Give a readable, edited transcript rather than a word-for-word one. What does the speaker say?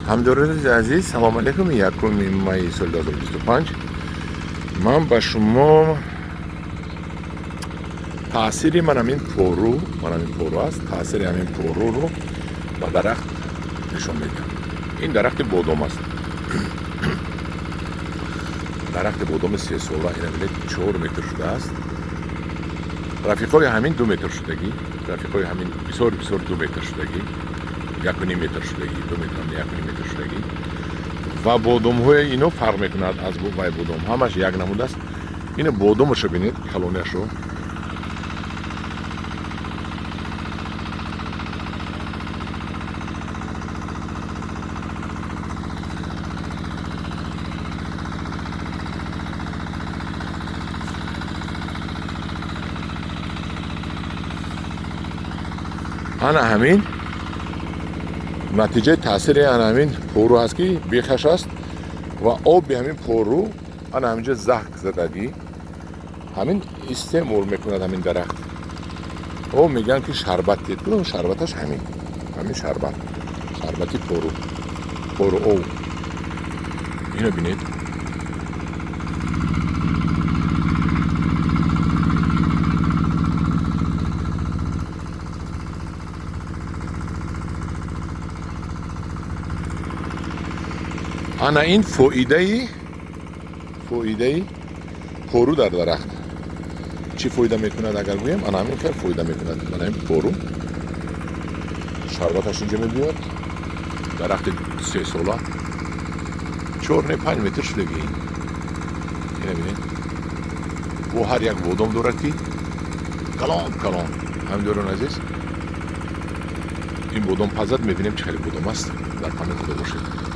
همدارد عزیز، سلام علیکم. یکم مای سال 2025 من با شما تاثیر من همین پورو است. تاثیر همین پورو رو با درخت نشون میدم. این درخت بادام است. درخت بادام 3 ساله. این بله 4 متر شده است. رفیقای همین 2 متر شدگی، رفیقای همین بسیار 2 متر شدگی، 1.5 متر شدگی، 2 متر 1.5 متر شدگی و بادام های اینو فرق میکند از وای بادام. همش یک نمود است. این بادامش رو ببینید، کلونش رو. انا همین نتیجه تاثیر همین پورو هست که بیخش است و آب به همین پورو انا همینجا زهر زدگی همین استعمال میکند همین درخت. او میگن که شربت دید. کدوم شربتش همین شربتی پورو او. اینو بینید. انا این فایده پورو در درخت چی فایده میکند اگر بگویم؟ انا همین که فایده میکند. انا این پورو شربتش اینجا میبیاد. درخت 3 ساله 4-5 متر شدگی. اینه بینید. و هر یک بادام دارد که کلان هم دارون عزیز. این بادام پزد میبینیم چه خیلی بادام است. در کامنت باشید.